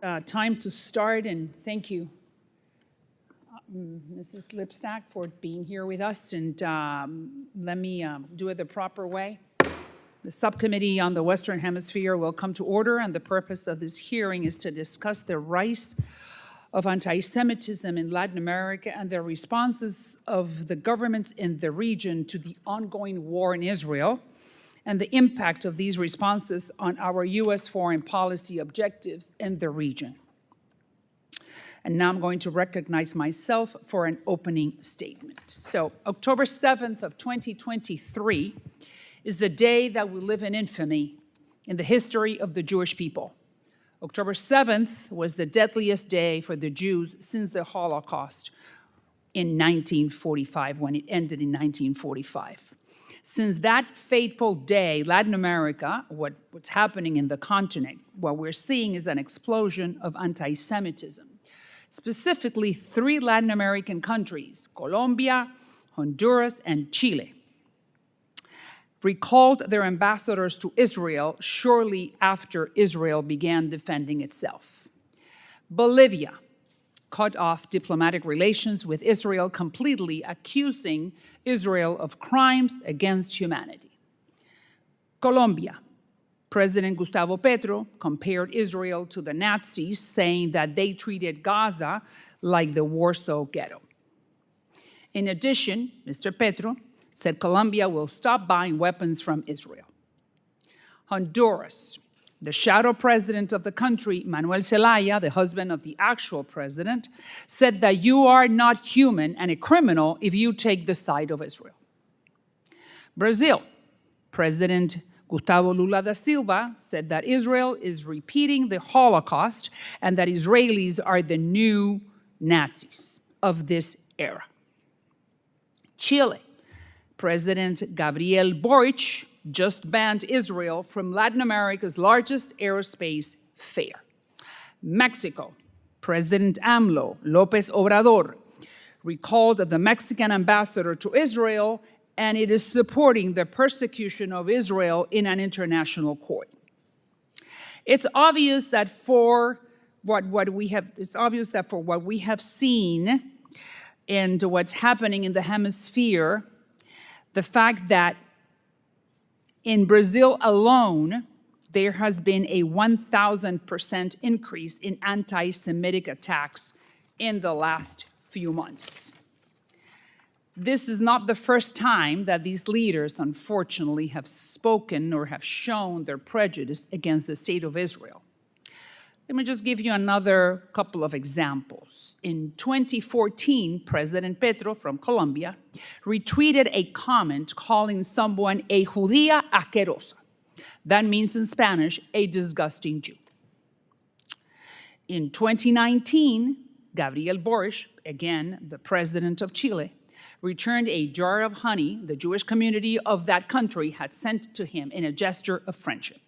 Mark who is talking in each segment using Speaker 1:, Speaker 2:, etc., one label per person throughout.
Speaker 1: Time to start, and thank you, Mrs. Lipstack, for being here with us. And let me do it the proper way. The Subcommittee on the Western Hemisphere will come to order, and the purpose of this hearing is to discuss the rise of anti-Semitism in Latin America and the responses of the governments in the region to the ongoing war in Israel, and the impact of these responses on our U.S. foreign policy objectives in the region. And now I'm going to recognize myself for an opening statement. So October 7th of 2023 is the day that will live in infamy in the history of the Jewish people. October 7th was the deadliest day for the Jews since the Holocaust in 1945, when it ended in 1945. Since that fateful day, Latin America, what's happening in the continent, what we're seeing is an explosion of anti-Semitism. Specifically, 3 Latin American countries, Colombia, Honduras, and Chile, recalled their ambassadors to Israel shortly after Israel began defending itself. Bolivia cut off diplomatic relations with Israel completely, accusing Israel of crimes against humanity. Colombia, President Gustavo Petro compared Israel to the Nazis, saying that they treated Gaza like the Warsaw Ghetto. In addition, Mr. Petro said Colombia will stop buying weapons from Israel. Honduras, the shadow president of the country, Manuel Zelaya, the husband of the actual president, said that you are not human and a criminal if you take the side of Israel. Brazil, President Gustavo Lula da Silva said that Israel is repeating the Holocaust and that Israelis are the new Nazis of this era. Chile, President Gabriel Boric just banned Israel from Latin America's largest aerospace fair. Mexico, President AMLO, López Obrador, recalled the Mexican ambassador to Israel, and it is supporting the persecution of Israel in an international court. It's obvious that for what we have seen and what's happening in the hemisphere, the fact that in Brazil alone, there has been a 1,000% increase in anti-Semitic attacks in the last few months. This is not the first time that these leaders, unfortunately, have spoken or have shown their prejudice against the state of Israel. Let me just give you another couple of examples. In 2014, President Petro from Colombia retweeted a comment calling someone a judía asquerosa. That means in Spanish, a disgusting Jew. In 2019, Gabriel Boric, again, the president of Chile, returned a jar of honey the Jewish community of that country had sent to him in a gesture of friendship.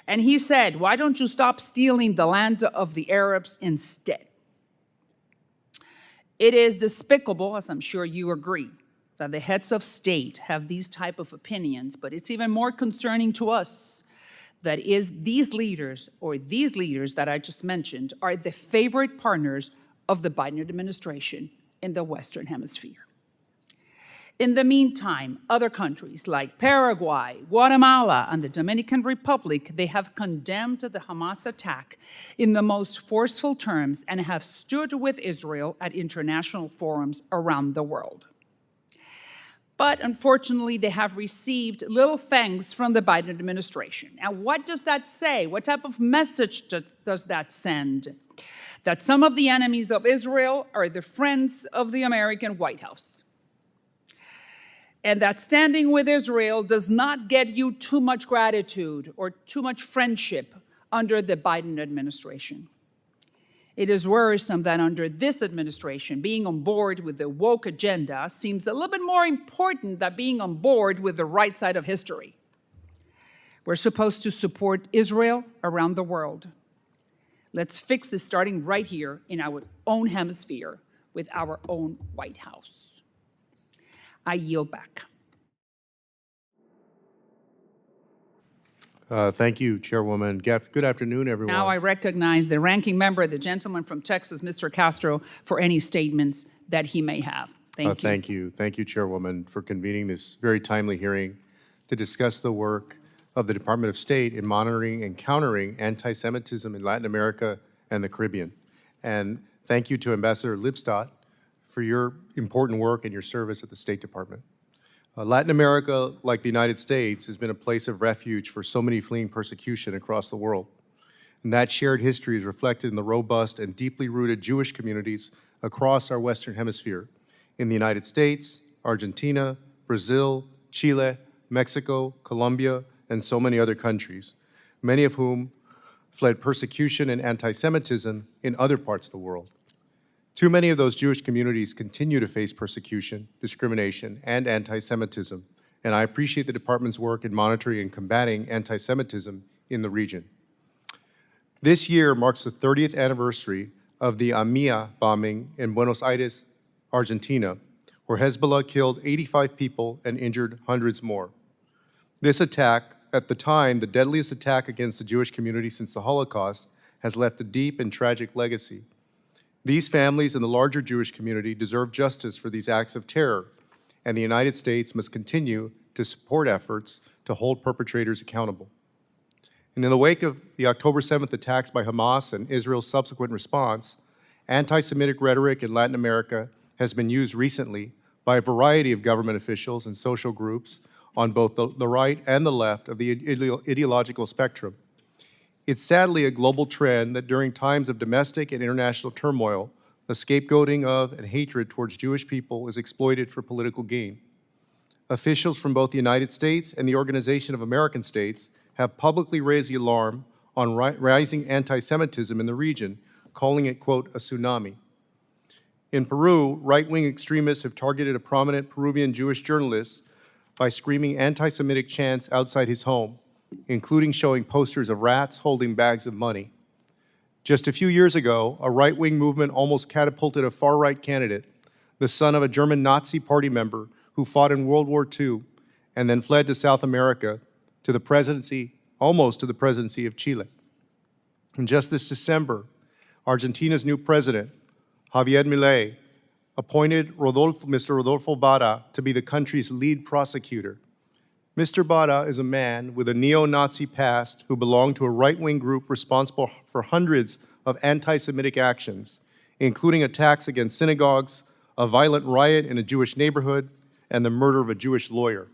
Speaker 1: And he said, why don't you stop stealing the land of the Arabs instead? It is despicable, as I'm sure you agree, that the heads of state have these type of opinions, but it's even more concerning to us that these leaders that I just mentioned are the favorite partners of the Biden administration in the Western Hemisphere. In the meantime, other countries like Paraguay, Guatemala, and the Dominican Republic, they have condemned the Hamas attack in the most forceful terms and have stood with Israel at international forums around the world. But unfortunately, they have received little thanks from the Biden administration. And what does that say? What type of message does that send? That some of the enemies of Israel are the friends of the American White House. And that standing with Israel does not get you too much gratitude or too much friendship under the Biden administration. It is worrisome that under this administration, being on board with the woke agenda seems a little bit more important than being on board with the right side of history. We're supposed to support Israel around the world. Let's fix this starting right here in our own hemisphere with our own White House. I yield back.
Speaker 2: Thank you, Chairwoman. Good afternoon, everyone.
Speaker 1: Now I recognize the ranking member, the gentleman from Texas, Mr. Castro, for any statements that he may have. Thank you.
Speaker 2: Thank you. Thank you, Chairwoman, for convening this very timely hearing to discuss the work of the Department of State in monitoring and countering anti-Semitism in Latin America and the Caribbean. And thank you to Ambassador Lipstadt for your important work and your service at the State Department. Latin America, like the United States, has been a place of refuge for so many fleeing persecution across the world. And that shared history is reflected in the robust and deeply rooted Jewish communities across our Western Hemisphere, in the United States, Argentina, Brazil, Chile, Mexico, Colombia, and so many other countries, many of whom fled persecution and anti-Semitism in other parts of the world. Too many of those Jewish communities continue to face persecution, discrimination, and anti-Semitism, and I appreciate the Department's work in monitoring and combating anti-Semitism in the region. This year marks the 30th anniversary of the AMIA bombing in Buenos Aires, Argentina, where Hezbollah killed 85 people and injured hundreds more. This attack, at the time the deadliest attack against the Jewish community since the Holocaust, has left a deep and tragic legacy. These families and the larger Jewish community deserve justice for these acts of terror, and the United States must continue to support efforts to hold perpetrators accountable. And in the wake of the October 7th attacks by Hamas and Israel's subsequent response, anti-Semitic rhetoric in Latin America has been used recently by a variety of government officials and social groups on both the right and the left of the ideological spectrum. It's sadly a global trend that during times of domestic and international turmoil, the scapegoating of and hatred towards Jewish people is exploited for political gain. Officials from both the United States and the Organization of American States have publicly raised the alarm on rising anti-Semitism in the region, calling it, quote, a tsunami. In Peru, right-wing extremists have targeted a prominent Peruvian Jewish journalist by screaming anti-Semitic chants outside his home, including showing posters of rats holding bags of money. Just a few years ago, a right-wing movement almost catapulted a far-right candidate, the son of a German Nazi party member who fought in World War II and then fled to South America to the presidency, almost to the presidency of Chile. And just this December, Argentina's new president, Javier Milei, appointed Mr. Rodolfo Bara to be the country's lead prosecutor. Mr. Bara is a man with a neo-Nazi past who belonged to a right-wing group responsible for hundreds of anti-Semitic actions, including attacks against synagogues, a violent riot in a Jewish neighborhood, and the murder of a Jewish lawyer.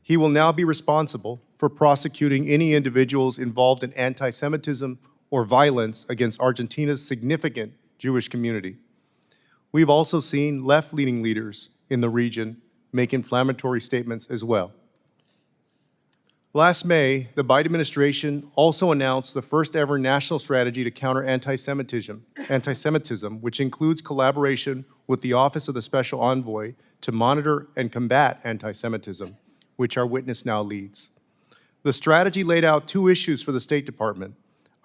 Speaker 2: He will now be responsible for prosecuting any individuals involved in anti-Semitism or violence against Argentina's significant Jewish community. We've also seen left-leaning leaders in the region make inflammatory statements as well. Last May, the Biden administration also announced the first ever national strategy to counter anti-Semitism, which includes collaboration with the Office of the Special Envoy to monitor and combat anti-Semitism, which our witness now leads. The strategy laid out two issues for the State Department: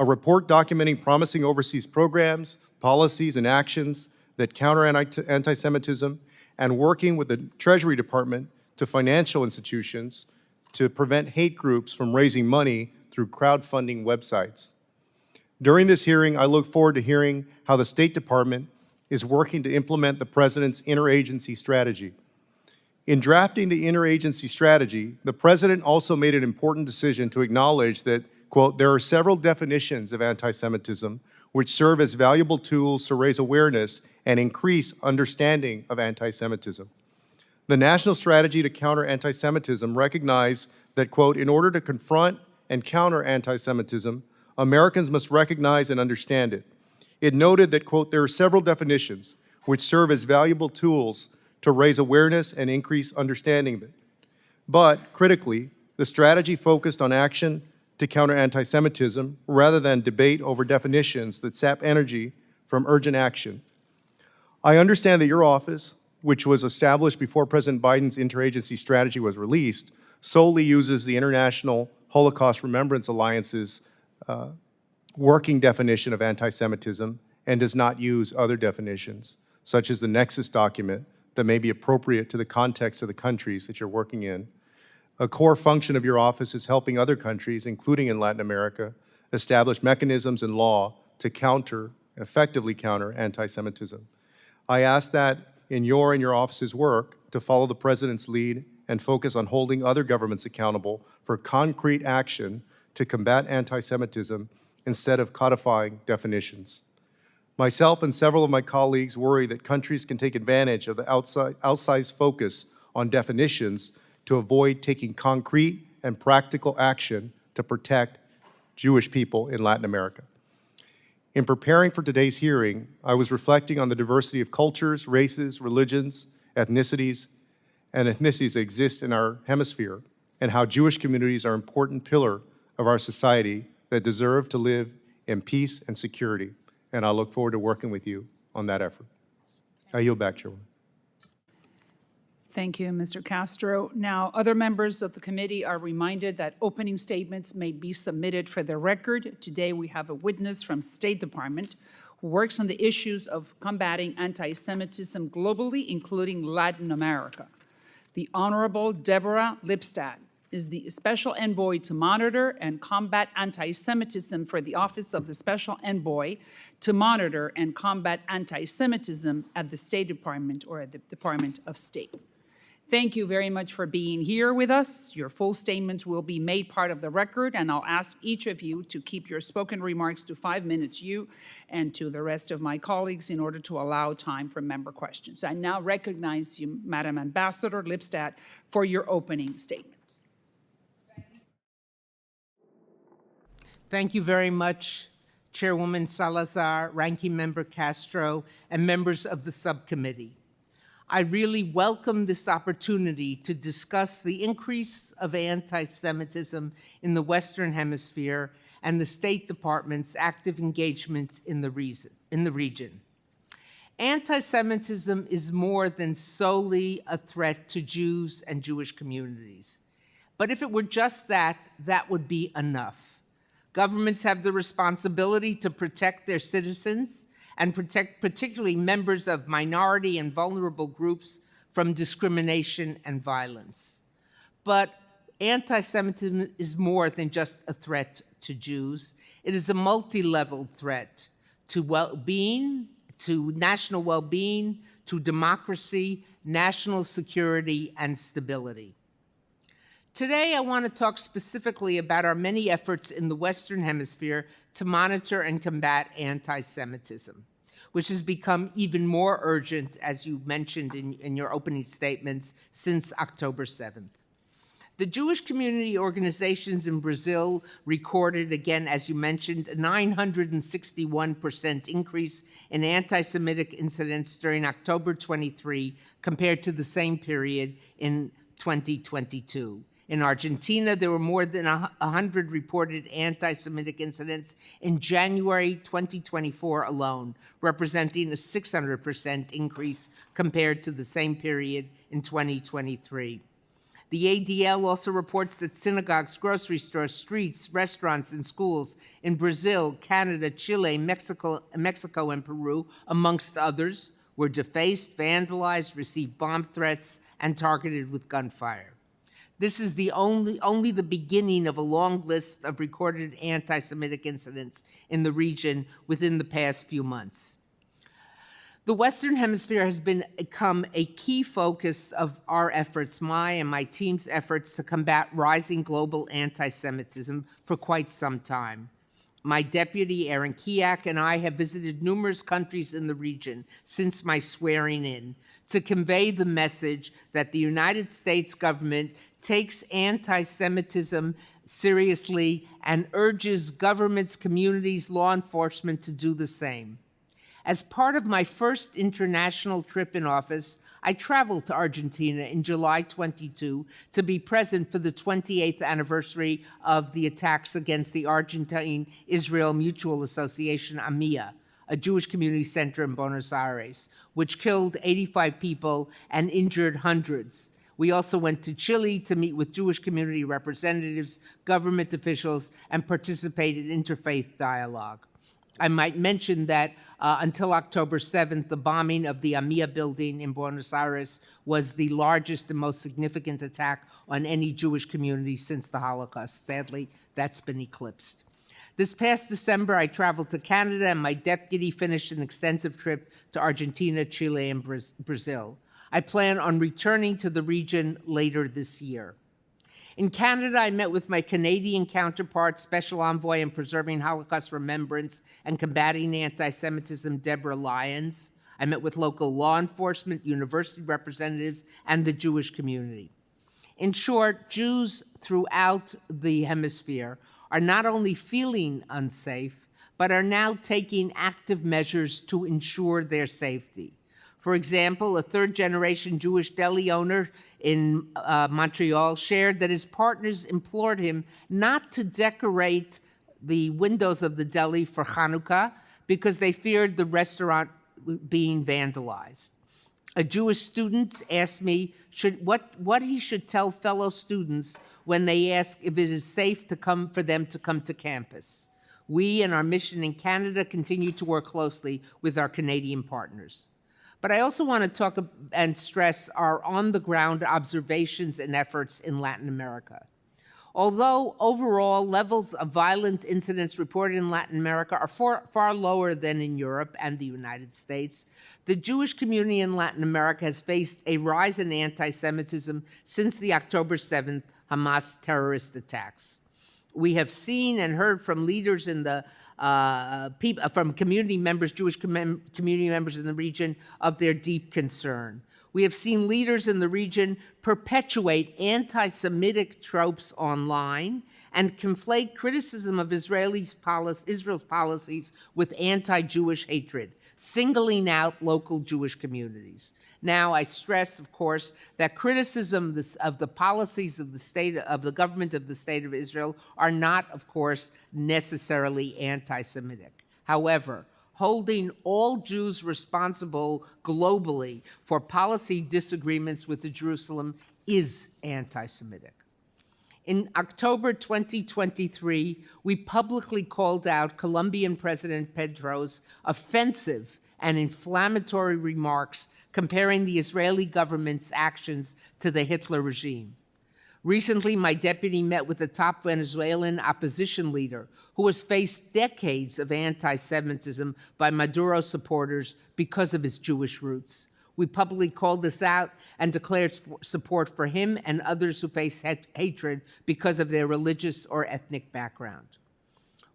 Speaker 2: a report documenting promising overseas programs, policies, and actions that counter anti-Semitism, and working with the Treasury Department to financial institutions to prevent hate groups from raising money through crowdfunding websites. During this hearing, I look forward to hearing how the State Department is working to implement the President's interagency strategy. In drafting the interagency strategy, the President also made an important decision to acknowledge that, quote, there are several definitions of anti-Semitism which serve as valuable tools to raise awareness and increase understanding of anti-Semitism. The national strategy to counter anti-Semitism recognized that, quote, in order to confront and counter anti-Semitism, Americans must recognize and understand it. It noted that, quote, there are several definitions which serve as valuable tools to raise awareness and increase understanding of it. But, critically, the strategy focused on action to counter anti-Semitism rather than debate over definitions that sap energy from urgent action. I understand that your office, which was established before President Biden's interagency strategy was released, solely uses the International Holocaust Remembrance Alliance's working definition of anti-Semitism and does not use other definitions, such as the Nexus document that may be appropriate to the context of the countries that you're working in. A core function of your office is helping other countries, including in Latin America, establish mechanisms and law to effectively counter anti-Semitism. I ask that in your office's work to follow the President's lead and focus on holding other governments accountable for concrete action to combat anti-Semitism instead of codifying definitions. Myself and several of my colleagues worry that countries can take advantage of the outsized focus on definitions to avoid taking concrete and practical action to protect Jewish people in Latin America. In preparing for today's hearing, I was reflecting on the diversity of cultures, races, religions, ethnicities that exist in our hemisphere, and how Jewish communities are an important pillar of our society that deserve to live in peace and security. And I look forward to working with you on that effort. I yield back, Chairwoman.
Speaker 1: Thank you, Mr. Castro. Now, other members of the committee are reminded that opening statements may be submitted for the record. Today, we have a witness from State Department who works on the issues of combating anti-Semitism globally, including Latin America. The Honorable Deborah Lipstadt is the Special Envoy to monitor and combat anti-Semitism for the Office of the Special Envoy to monitor and combat anti-Semitism at the State Department or at the Department of State. Thank you very much for being here with us. Your full statements will be made part of the record, and I'll ask each of you to keep your spoken remarks to 5 minutes, you and to the rest of my colleagues, in order to allow time for member questions. I now recognize you, Madam Ambassador Lipstadt, for your opening statements.
Speaker 3: Thank you very much, Chairwoman Salazar, Ranking Member Castro, and members of the subcommittee. I really welcome this opportunity to discuss the increase of anti-Semitism in the Western Hemisphere and the State Department's active engagement in the region. Anti-Semitism is more than solely a threat to Jews and Jewish communities. But if it were just that, that would be enough. Governments have the responsibility to protect their citizens and protect particularly members of minority and vulnerable groups from discrimination and violence. But anti-Semitism is more than just a threat to Jews. It is a multi-leveled threat to well-being, to national well-being, to democracy, national security, and stability. Today, I want to talk specifically about our many efforts in the Western Hemisphere to monitor and combat anti-Semitism, which has become even more urgent, as you mentioned in your opening statements, since October 7th. The Jewish community organizations in Brazil recorded, again, as you mentioned, a 961% increase in anti-Semitic incidents during October 23 compared to the same period in 2022. In Argentina, there were more than 100 reported anti-Semitic incidents in January 2024 alone, representing a 600% increase compared to the same period in 2023. The ADL also reports that synagogues, grocery stores, streets, restaurants, and schools in Brazil, Canada, Chile, Mexico, and Peru, amongst others, were defaced, vandalized, received bomb threats, and targeted with gunfire. This is only the beginning of a long list of recorded anti-Semitic incidents in the region within the past few months. The Western Hemisphere has become a key focus of our efforts, my and my team's efforts to combat rising global anti-Semitism for quite some time. My deputy, Aaron Kiak, and I have visited numerous countries in the region since my swearing in to convey the message that the United States government takes anti-Semitism seriously and urges governments, communities, law enforcement to do the same. As part of my first international trip in office, I traveled to Argentina in July 22 to be present for the 28th anniversary of the attacks against the Argentine-Israel Mutual Association, AMIA, a Jewish community center in Buenos Aires, which killed 85 people and injured hundreds. We also went to Chile to meet with Jewish community representatives, government officials, and participate in interfaith dialogue. I might mention that until October 7th, the bombing of the AMIA building in Buenos Aires was the largest and most significant attack on any Jewish community since the Holocaust. Sadly, that's been eclipsed. This past December, I traveled to Canada, and my deputy finished an extensive trip to Argentina, Chile, and Brazil. I plan on returning to the region later this year. In Canada, I met with my Canadian counterpart, Special Envoy in Preserving Holocaust Remembrance and Combating Anti-Semitism, Deborah Lyons. I met with local law enforcement, university representatives, and the Jewish community. In short, Jews throughout the hemisphere are not only feeling unsafe, but are now taking active measures to ensure their safety. For example, a third-generation Jewish deli owner in Montreal shared that his partners implored him not to decorate the windows of the deli for Hanukkah because they feared the restaurant being vandalized. A Jewish student asked me what he should tell fellow students when they ask if it is safe for them to come to campus. We and our mission in Canada continue to work closely with our Canadian partners. But I also want to talk and stress our on-the-ground observations and efforts in Latin America. Although overall levels of violent incidents reported in Latin America are far lower than in Europe and the United States, the Jewish community in Latin America has faced a rise in anti-Semitism since the October 7th Hamas terrorist attacks. We have seen and heard from leaders in the from community members, Jewish community members in the region, of their deep concern. We have seen leaders in the region perpetuate anti-Semitic tropes online and conflate criticism of Israel's policies with anti-Jewish hatred, singling out local Jewish communities. Now, I stress, of course, that criticism of the policies of the government of the State of Israel are not, of course, necessarily anti-Semitic. However, holding all Jews responsible globally for policy disagreements with Jerusalem is anti-Semitic. In October 2023, we publicly called out Colombian President Pedro's offensive and inflammatory remarks comparing the Israeli government's actions to the Hitler regime. Recently, my deputy met with a top Venezuelan opposition leader who has faced decades of anti-Semitism by Maduro supporters because of his Jewish roots. We publicly called this out and declared support for him and others who face hatred because of their religious or ethnic background.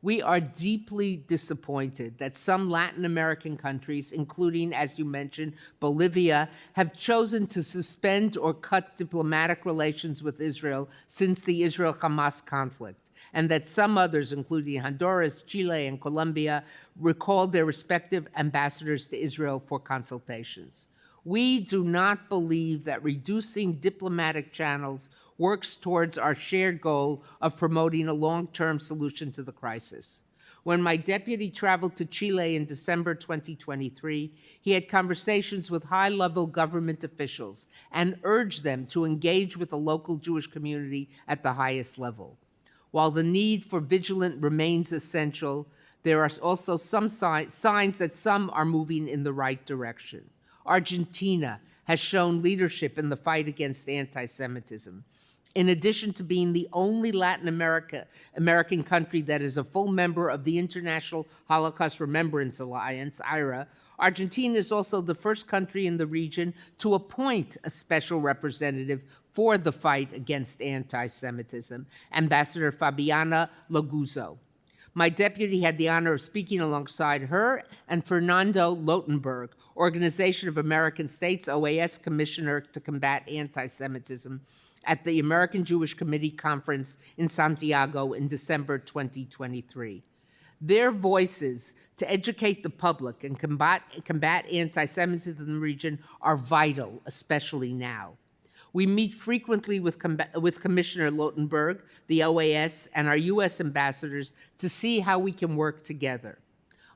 Speaker 3: We are deeply disappointed that some Latin American countries, including, as you mentioned, Bolivia, have chosen to suspend or cut diplomatic relations with Israel since the Israel-Hamas conflict, and that some others, including Honduras, Chile, and Colombia, recalled their respective ambassadors to Israel for consultations. We do not believe that reducing diplomatic channels works towards our shared goal of promoting a long-term solution to the crisis. When my deputy traveled to Chile in December 2023, he had conversations with high-level government officials and urged them to engage with the local Jewish community at the highest level. While the need for vigilance remains essential, there are also some signs that some are moving in the right direction. Argentina has shown leadership in the fight against anti-Semitism. In addition to being the only Latin American country that is a full member of the International Holocaust Remembrance Alliance, IHRA, Argentina is also the first country in the region to appoint a special representative for the fight against anti-Semitism, Ambassador Fabiana Loguzo. My deputy had the honor of speaking alongside her and Fernando Lotenberg, Organization of American States, OAS Commissioner to Combat Anti-Semitism, at the American Jewish Committee Conference in Santiago in December 2023. Their voices to educate the public and combat anti-Semitism in the region are vital, especially now. We meet frequently with Commissioner Lotenberg, the OAS, and our U.S. ambassadors to see how we can work together.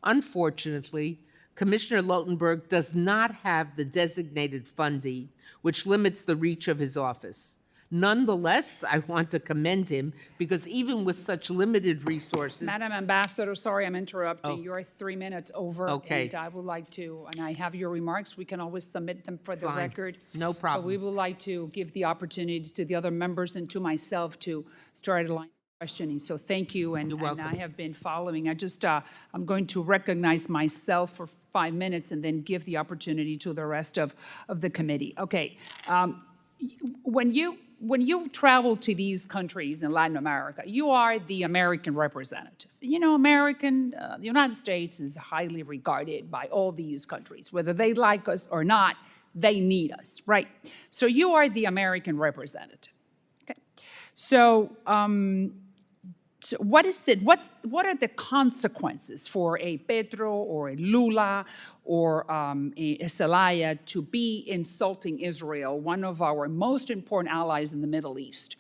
Speaker 3: Unfortunately, Commissioner Lotenberg does not have the designated funding, which limits the reach of his office. Nonetheless, I want to commend him because even with such limited resources,
Speaker 1: Madam Ambassador, sorry I'm interrupting. You're 3 minutes over.
Speaker 3: Okay.
Speaker 1: And I would like to, and I have your remarks. We can always submit them for the
Speaker 3: Fine.
Speaker 1: record.
Speaker 3: No problem.
Speaker 1: But we would like to give the opportunity to the other members and to myself to start a line of questioning. So thank you. And,
Speaker 3: You're welcome.
Speaker 1: and I have been following. I'm going to recognize myself for 5 minutes and then give the opportunity to the rest of the committee. Okay. When you travel to these countries in Latin America, you are the American representative. You know, the United States is highly regarded by all these countries. Whether they like us or not, they need us, right? So you are the American representative. Okay. So, what are the consequences for a Petro or a Lula or a Zelaya to be insulting Israel, one of our most important allies in the Middle East?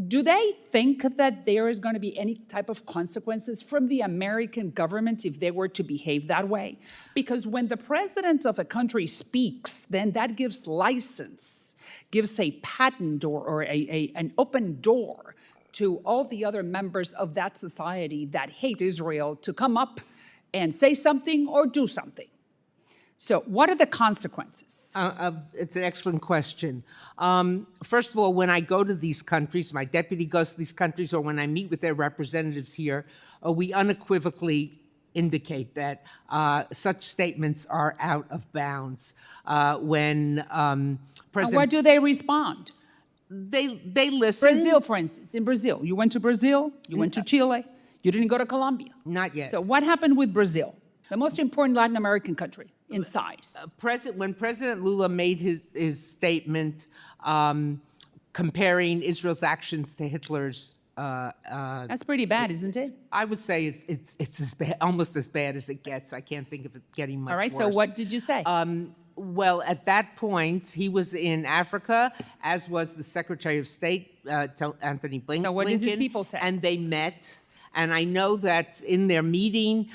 Speaker 1: Do they think that there is going to be any type of consequences from the American government if they were to behave that way? Because when the president of a country speaks, then that gives license, gives a patent or an open door to all the other members of that society that hate Israel to come up and say something or do something. So what are the consequences?
Speaker 3: It's an excellent question. First of all, when I go to these countries, my deputy goes to these countries, or when I meet with their representatives here, we unequivocally indicate that such statements are out of bounds. When
Speaker 1: And
Speaker 3: President...
Speaker 1: what do they respond?
Speaker 3: They listen.
Speaker 1: Brazil, for instance, in Brazil. You went to Brazil, you went to Chile, you didn't go to Colombia.
Speaker 3: Not yet.
Speaker 1: So what happened with Brazil, the most important Latin American country in size?
Speaker 3: When President Lula made his statement comparing Israel's actions to Hitler's,
Speaker 1: That's pretty bad, isn't it?
Speaker 3: I would say it's as bad, almost as bad as it gets. I can't think of it getting much worse.
Speaker 1: All right, so what did you say?
Speaker 3: Well, at that point, he was in Africa, as was the Secretary of State, Anthony Blinken.
Speaker 1: Now, what did his people say?
Speaker 3: And they met. And I know that in their meeting,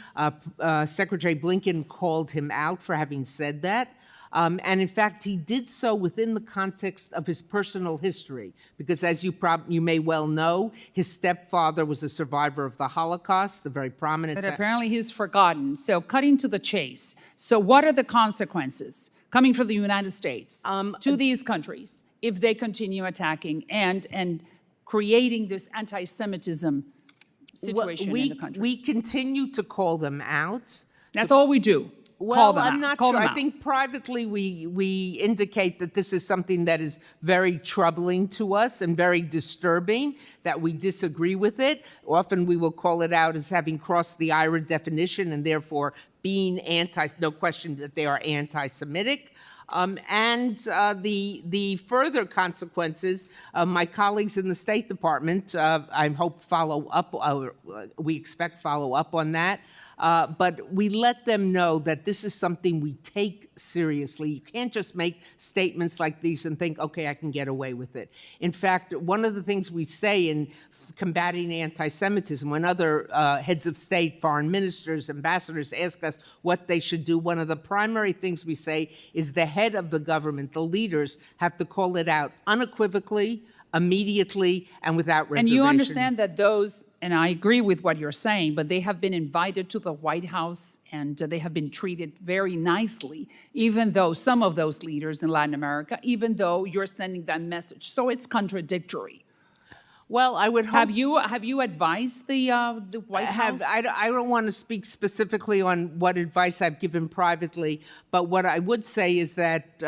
Speaker 3: Secretary Blinken called him out for having said that. And in fact, he did so within the context of his personal history, because as you may well know, his stepfather was a survivor of the Holocaust, a very prominent...
Speaker 1: But apparently he's forgotten. So cutting to the chase. So what are the consequences coming from the United States to these countries if they continue attacking and creating this anti-Semitism situation in the countries?
Speaker 3: We continue to call them out.
Speaker 1: That's all we do.
Speaker 3: Well, I'm not sure. I think privately we indicate that this is something that is very troubling to us and very disturbing, that we disagree with it. Often we will call it out as having crossed the IRA definition and therefore being no question that they are anti-Semitic. The further consequences, my colleagues in the State Department, I hope we expect follow up on that. But we let them know that this is something we take seriously. You can't just make statements like these and think, okay, I can get away with it. In fact, one of the things we say in combating anti-Semitism, when other heads of state, foreign ministers, ambassadors ask us what they should do, one of the primary things we say is the head of the government, the leaders, have to call it out unequivocally, immediately, and without reservation.
Speaker 1: And you understand that those, and I agree with what you're saying, but they have been invited to the White House and they have been treated very nicely, even though some of those leaders in Latin America, even though you're sending that message. So it's contradictory.
Speaker 3: Well, I would hope...
Speaker 1: Have you advised the White House?
Speaker 3: I don't want to speak specifically on what advice I've given privately, but what I would say is that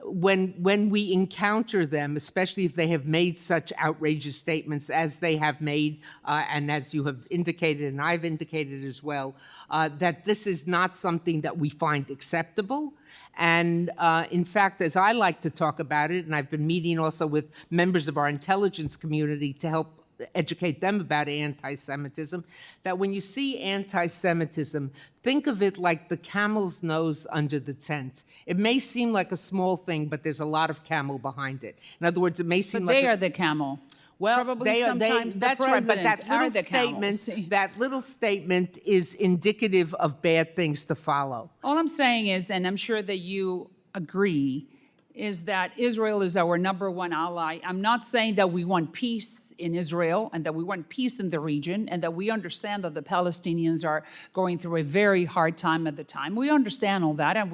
Speaker 3: when we encounter them, especially if they have made such outrageous statements as they have made, and as you have indicated and I've indicated as well, that this is not something that we find acceptable. And in fact, as I like to talk about it, and I've been meeting also with members of our intelligence community to help educate them about anti-Semitism, that when you see anti-Semitism, think of it like the camel's nose under the tent. It may seem like a small thing, but there's a lot of camel behind it. In other words, it may seem like...
Speaker 1: They are the camel.
Speaker 3: Well,
Speaker 1: probably sometimes
Speaker 3: that's right, but that little statement is indicative of bad things to follow.
Speaker 1: All I'm saying is, and I'm sure that you agree, is that Israel is our #1 ally. I'm not saying that we want peace in Israel and that we want peace in the region and that we understand that the Palestinians are going through a very hard time at the time. We understand all that, and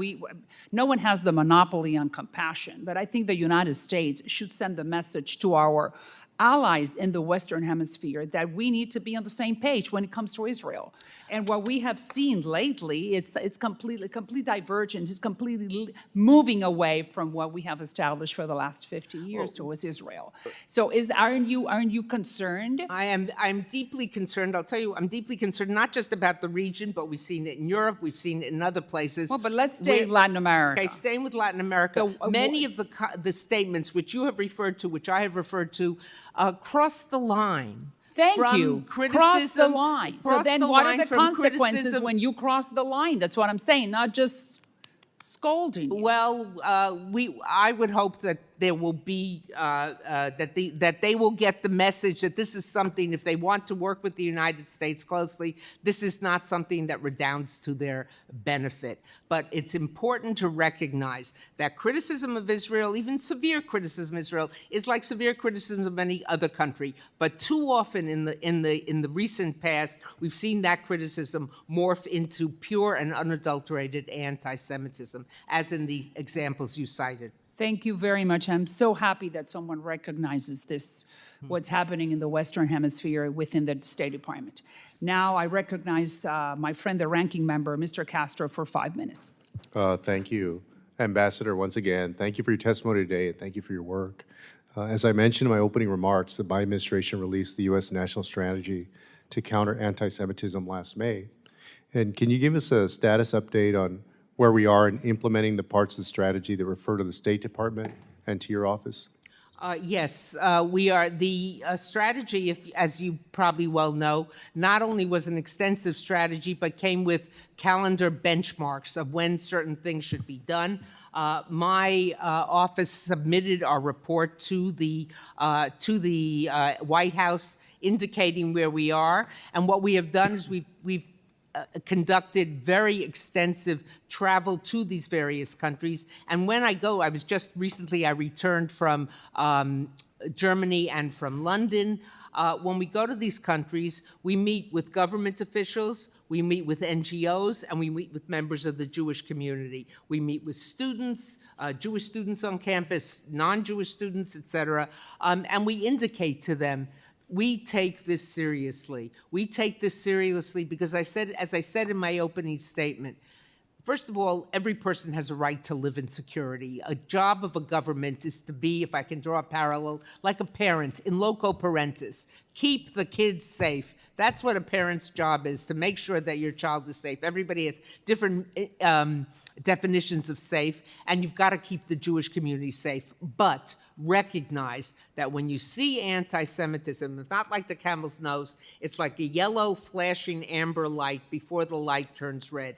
Speaker 1: no one has the monopoly on compassion. But I think the United States should send the message to our allies in the Western Hemisphere that we need to be on the same page when it comes to Israel. And what we have seen lately is it's complete divergence. It's completely moving away from what we have established for the last 50 years towards Israel. So aren't you concerned?
Speaker 3: I'm deeply concerned. I'll tell you, I'm deeply concerned not just about the region, but we've seen it in Europe, we've seen it in other places.
Speaker 1: Well, but let's stay in Latin America.
Speaker 3: Okay, staying with Latin America, many of the statements which you have referred to, which I have referred to, cross the line.
Speaker 1: Thank you. Cross the line. So then what are the consequences when you cross the line? That's what I'm saying, not just scolding you.
Speaker 3: Well, I would hope that there will be, that they will get the message that this is something, if they want to work with the United States closely, this is not something that redounds to their benefit. But it's important to recognize that criticism of Israel, even severe criticism of Israel, is like severe criticism of any other country. But too often in the recent past, we've seen that criticism morph into pure and unadulterated anti-Semitism, as in the examples you cited.
Speaker 1: Thank you very much. I'm so happy that someone recognizes this, what's happening in the Western Hemisphere within the State Department. Now I recognize my friend, the ranking member, Mr. Castro, for 5 minutes.
Speaker 2: Thank you. Ambassador, once again, thank you for your testimony today, and thank you for your work. As I mentioned in my opening remarks, the Biden administration released the U.S. National Strategy to counter anti-Semitism last May. And can you give us a status update on where we are in implementing the parts of the strategy that refer to the State Department and to your office?
Speaker 3: Yes, we are. The strategy, as you probably well know, not only was an extensive strategy, but came with calendar benchmarks of when certain things should be done. My office submitted our report to the White House, indicating where we are. And what we have done is we've conducted very extensive travel to these various countries. And when I go, I returned from Germany and from London. When we go to these countries, we meet with government officials, we meet with NGOs, and we meet with members of the Jewish community. We meet with students, Jewish students on campus, non-Jewish students, et cetera, and we indicate to them, we take this seriously. We take this seriously because as I said in my opening statement, first of all, every person has a right to live in security. A job of a government is to be, if I can draw a parallel, like a parent in loco parentis. Keep the kids safe. That's what a parent's job is, to make sure that your child is safe. Everybody has different definitions of safe, and you've got to keep the Jewish community safe. But recognize that when you see anti-Semitism, it's not like the camel's nose. It's like a yellow flashing amber light before the light turns red.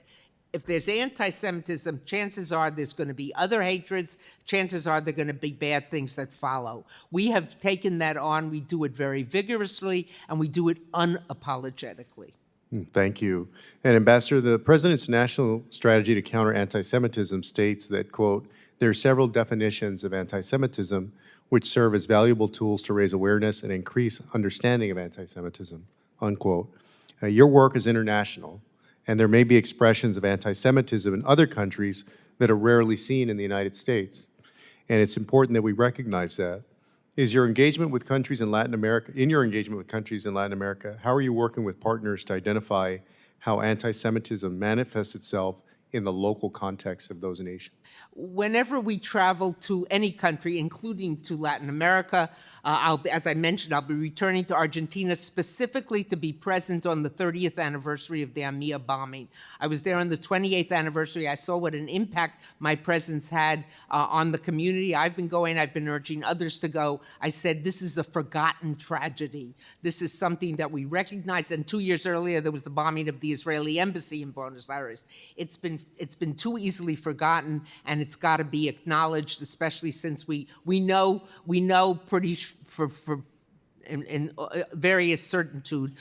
Speaker 3: If there's anti-Semitism, chances are there's going to be other hatreds. Chances are there are going to be bad things that follow. We have taken that on. We do it very vigorously, and we do it unapologetically.
Speaker 2: Thank you. And Ambassador, the President's national strategy to counter anti-Semitism states that, quote, there are several definitions of anti-Semitism which serve as valuable tools to raise awareness and increase understanding of anti-Semitism, unquote. Your work is international, and there may be expressions of anti-Semitism in other countries that are rarely seen in the United States. And it's important that we recognize that. In your engagement with countries in Latin America, how are you working with partners to identify how anti-Semitism manifests itself in the local context of those nations?
Speaker 3: Whenever we travel to any country, including to Latin America, as I mentioned, I'll be returning to Argentina specifically to be present on the 30th anniversary of the AMIA bombing. I was there on the 28th anniversary. I saw what an impact my presence had on the community. I've been urging others to go. I said, this is a forgotten tragedy. This is something that we recognize. And 2 years earlier, there was the bombing of the Israeli embassy in Buenos Aires. It's been too easily forgotten, and it's got to be acknowledged, especially since we know pretty in various certitude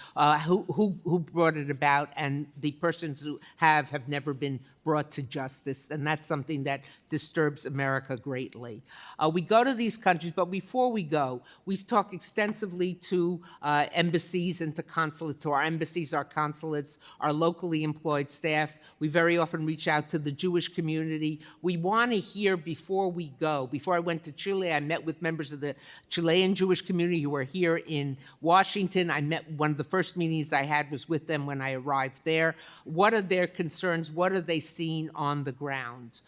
Speaker 3: who brought it about, and the persons who have never been brought to justice, and that's something that disturbs America greatly. We go to these countries, but before we go, we talk extensively to embassies and to consulates, to our embassies, our consulates, our locally employed staff. We very often reach out to the Jewish community. We want to hear before we go. Before I went to Chile, I met with members of the Chilean Jewish community who are here in Washington. One of the first meetings I had was with them when I arrived there. What are their concerns? What are they seeing on the ground?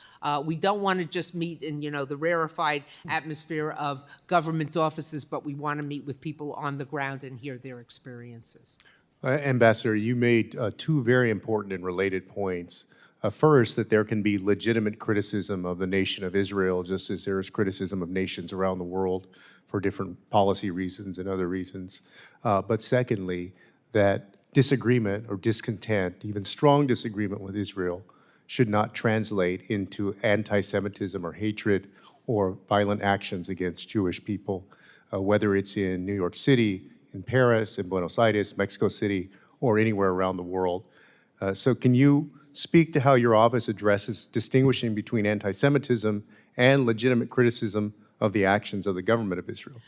Speaker 3: We don't want to just meet in, the rarefied atmosphere of government offices, but we want to meet with people on the ground and hear their experiences.
Speaker 2: Ambassador, you made two very important and related points. First, that there can be legitimate criticism of the nation of Israel, just as there is criticism of nations around the world for different policy reasons and other reasons. But secondly, that disagreement or discontent, even strong disagreement with Israel, should not translate into anti-Semitism or hatred or violent actions against Jewish people, whether it's in New York City, in Paris, in Buenos Aires, Mexico City, or anywhere around the world. So can you speak to how your office addresses distinguishing between anti-Semitism and legitimate criticism of the actions of the government of Israel?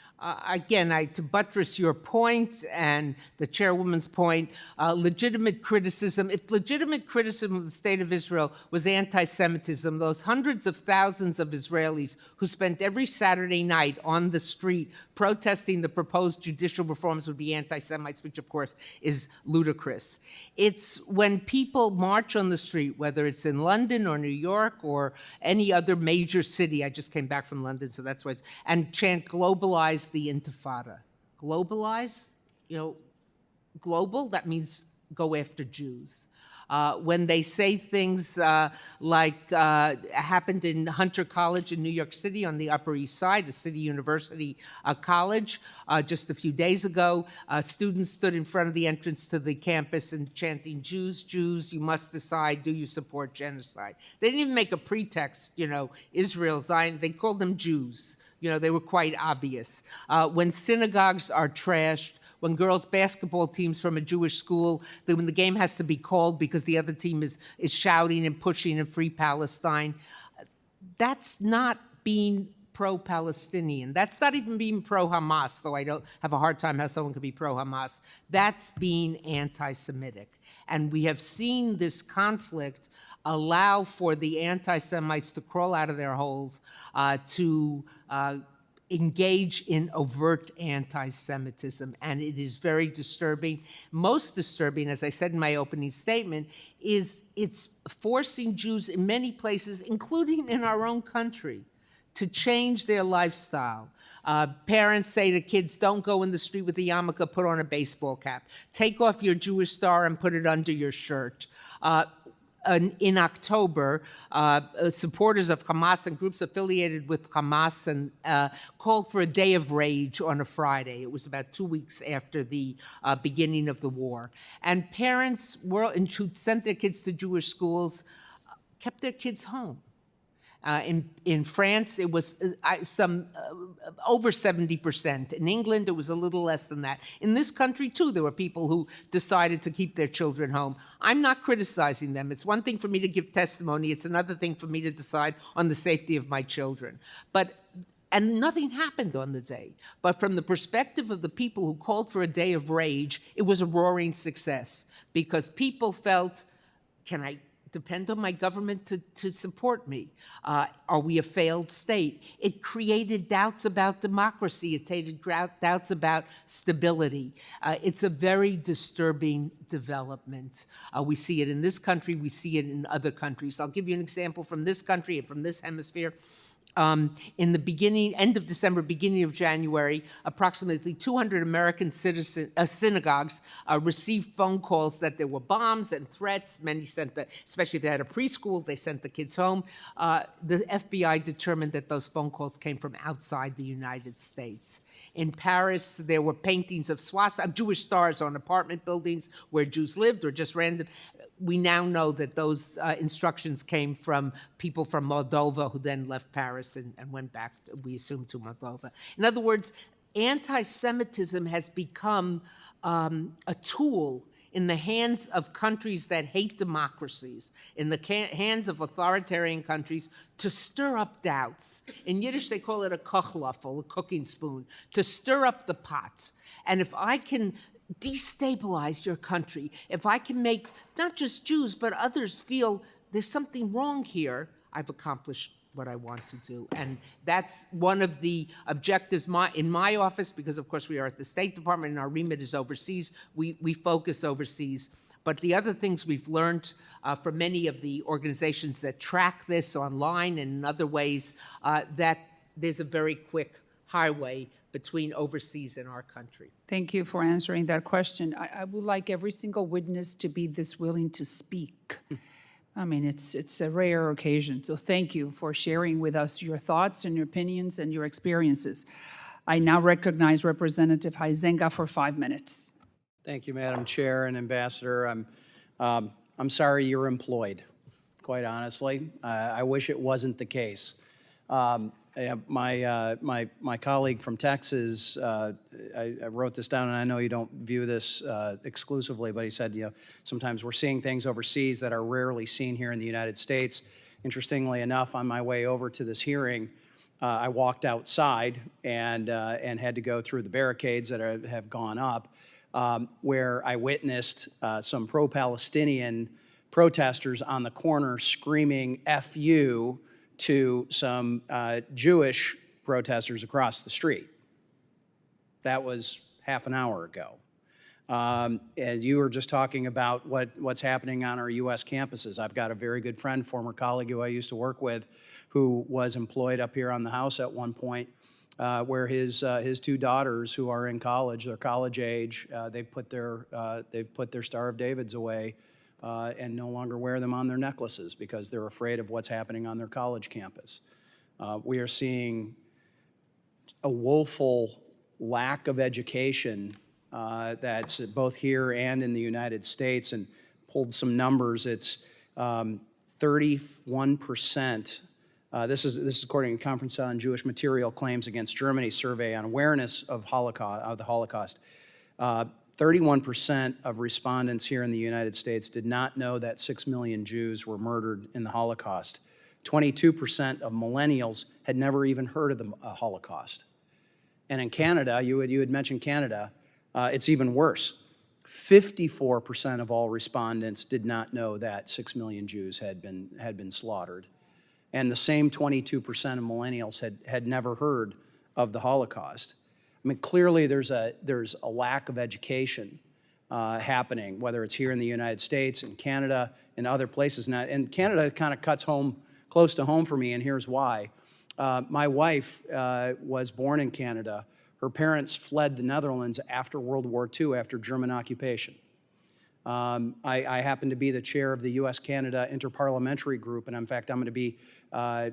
Speaker 3: Again, to buttress your point and the chairwoman's point, legitimate criticism, if legitimate criticism of the state of Israel was anti-Semitism, those hundreds of thousands of Israelis who spent every Saturday night on the street protesting the proposed judicial reforms would be anti-Semites, which of course is ludicrous. It's when people march on the street, whether it's in London or New York or any other major city, I just came back from London, so that's why, and chant globalize the Intifada. Globalize, global, that means go after Jews. When they say things like happened in Hunter College in New York City on the Upper East Side, a city university college, just a few days ago, students stood in front of the entrance to the campus and chanting, Jews, Jews, you must decide, do you support genocide? They didn't even make a pretext, Israel, Zion, they called them Jews. They were quite obvious. When synagogues are trashed, when girls' basketball teams from a Jewish school, when the game has to be called because the other team is shouting and pushing in Free Palestine, that's not being pro-Palestinian. That's not even being pro-Hamas, though I don't have a hard time how someone could be pro-Hamas. That's being anti-Semitic. And we have seen this conflict allow for the anti-Semites to crawl out of their holes, to engage in overt anti-Semitism, and it is very disturbing. Most disturbing, as I said in my opening statement, is it's forcing Jews in many places, including in our own country, to change their lifestyle. Parents say to kids, don't go in the street with a yarmulke, put on a baseball cap. Take off your Jewish star and put it under your shirt. In October, supporters of Hamas and groups affiliated with Hamas called for a day of rage on a Friday. It was about 2 weeks after the beginning of the war. And parents who sent their kids to Jewish schools kept their kids home. In France, it was over 70%. In England, it was a little less than that. In this country, too, there were people who decided to keep their children home. I'm not criticizing them. It's one thing for me to give testimony. It's another thing for me to decide on the safety of my children. And nothing happened on the day. But from the perspective of the people who called for a day of rage, it was a roaring success because people felt, can I depend on my government to support me? Are we a failed state? It created doubts about democracy. It created doubts about stability. It's a very disturbing development. We see it in this country. We see it in other countries. I'll give you an example from this country and from this hemisphere. In the end of December, beginning of January, approximately 200 American synagogues received phone calls that there were bombs and threats. Many especially if they had a preschool, they sent the kids home. The FBI determined that those phone calls came from outside the United States. In Paris, there were paintings of Jewish stars on apartment buildings where Jews lived or just random. We now know that those instructions came from people from Moldova who then left Paris and went back, we assume, to Moldova. In other words, anti-Semitism has become a tool in the hands of countries that hate democracies, in the hands of authoritarian countries, to stir up doubts. In Yiddish, they call it a kochlöffel, a cooking spoon, to stir up the pots. And if I can destabilize your country, if I can make not just Jews, but others feel there's something wrong here, I've accomplished what I want to do. And that's one of the objectives in my office, because of course we are at the State Department and our remit is overseas. We focus overseas. But the other things we've learned from many of the organizations that track this online and in other ways, that there's a very quick highway between overseas and our country.
Speaker 1: Thank you for answering that question. I would like every single witness to be this willing to speak. I mean, it's a rare occasion. So thank you for sharing with us your thoughts and your opinions and your experiences. I now recognize Representative Huizenga for 5 minutes.
Speaker 4: Thank you, Madam Chair and Ambassador. I'm sorry you're employed, quite honestly. I wish it wasn't the case. My colleague from Texas, I wrote this down, and I know you don't view this exclusively, but he said, sometimes we're seeing things overseas that are rarely seen here in the United States. Interestingly enough, on my way over to this hearing, I walked outside and had to go through the barricades that have gone up, where I witnessed some pro-Palestinian protesters on the corner screaming "F you" to some Jewish protesters across the street. That was half an hour ago. And you were just talking about what's happening on our U.S. campuses. I've got a very good friend, former colleague who I used to work with, who was employed up here on the House at one point, where his 2 daughters, who are in college, they're college age, they've put their Star of Davids away and no longer wear them on their necklaces because they're afraid of what's happening on their college campus. We are seeing a woeful lack of education that's both here and in the United States, and pulled some numbers. It's 31%. This is according to Conference on Jewish Material Claims Against Germany survey on awareness of the Holocaust. 31% of respondents here in the United States did not know that 6 million Jews were murdered in the Holocaust. 22% of millennials had never even heard of the Holocaust. And in Canada, you had mentioned Canada, it's even worse. 54% of all respondents did not know that 6 million Jews had been slaughtered. And the same 22% of millennials had never heard of the Holocaust. I mean, clearly there's a lack of education happening, whether it's here in the United States, in Canada, and other places. Now, and Canada kind of cuts close to home for me, and here's why. My wife was born in Canada. Her parents fled the Netherlands after World War II, after German occupation. I happen to be the chair of the U.S.-Canada Interparliamentary Group, and in fact, I'm going to be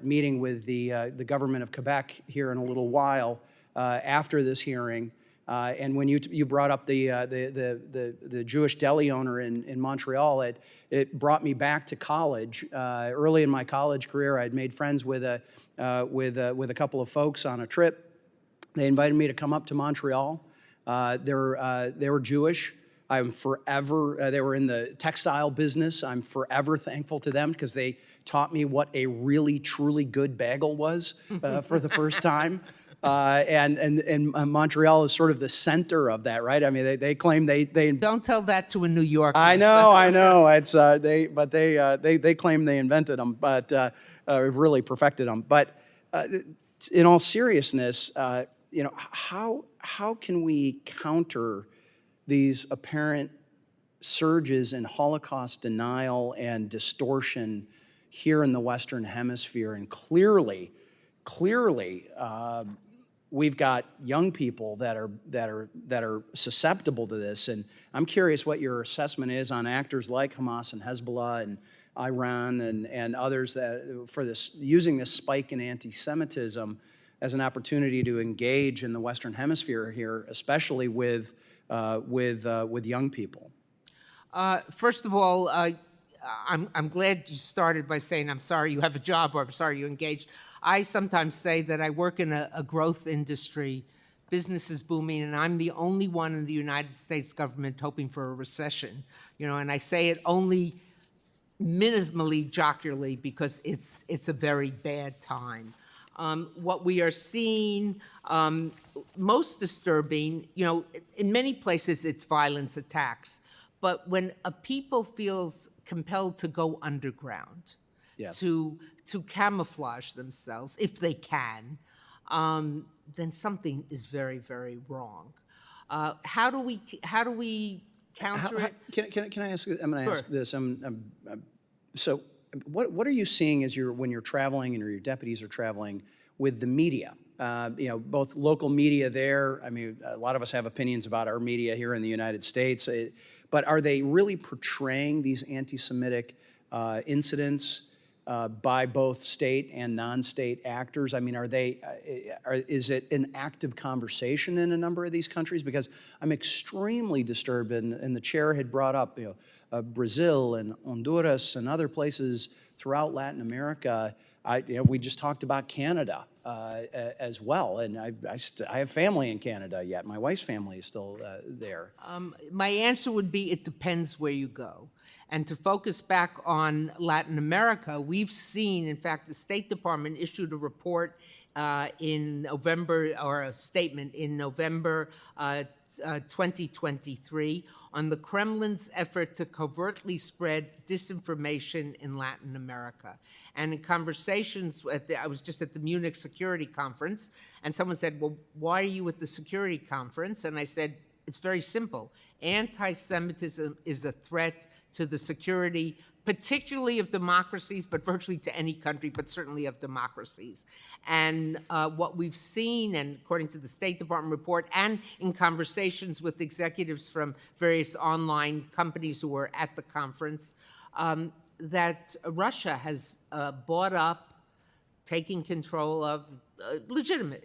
Speaker 4: meeting with the government of Quebec here in a little while after this hearing. And when you brought up the Jewish deli owner in Montreal, it brought me back to college. Early in my college career, I'd made friends with a couple of folks on a trip. They invited me to come up to Montreal. They were Jewish. I'm forever, they were in the textile business. I'm forever thankful to them because they taught me what a really, truly good bagel was for the first time. And Montreal is sort of the center of that, right? I mean, they claim they
Speaker 3: Don't tell that to a New Yorker.
Speaker 4: I know. It's they claim they invented them, but really perfected them. But in all seriousness, how can we counter these apparent surges in Holocaust denial and distortion here in the Western Hemisphere? And clearly, we've got young people that are susceptible to this. And I'm curious what your assessment is on actors like Hamas and Hezbollah and Iran and others that for this using this spike in anti-Semitism as an opportunity to engage in the Western Hemisphere here, especially with young people.
Speaker 3: First of all, I'm glad you started by saying I'm sorry you have a job or I'm sorry you engaged. I sometimes say that I work in a growth industry business is booming, and I'm the only one in the United States government hoping for a recession. And I say it only minimally jocularly because it's a very bad time. What we are seeing, most disturbing, in many places it's violence attacks, but when a people feels compelled to go underground,
Speaker 4: Yes.
Speaker 3: to camouflage themselves, if they can, then something is very, very wrong. How do we counter it?
Speaker 4: Can I ask? I'm going to ask
Speaker 3: Sure.
Speaker 4: this. So, what are you seeing as when you're traveling and your deputies are traveling with the media? Both local media there. I mean, a lot of us have opinions about our media here in the United States, but are they really portraying these anti-Semitic incidents by both state and non-state actors? I mean, is it an active conversation in a number of these countries? Because I'm extremely disturbed, and the chair had brought up, Brazil and Honduras and other places throughout Latin America. We just talked about Canada as well, and I have family in Canada yet. My wife's family is still there.
Speaker 3: My answer would be it depends where you go. And to focus back on Latin America, we've seen, in fact, the State Department issued a report in November, or a statement in November 2023 on the Kremlin's effort to covertly spread disinformation in Latin America. And in conversations, I was just at the Munich Security Conference, and someone said, well, why are you at the security conference? And I said, it's very simple. Anti-Semitism is a threat to the security, particularly of democracies, but virtually to any country, but certainly of democracies. And what we've seen, and according to the State Department report, and in conversations with executives from various online companies who were at the conference, that Russia has bought up, taking control of legitimate,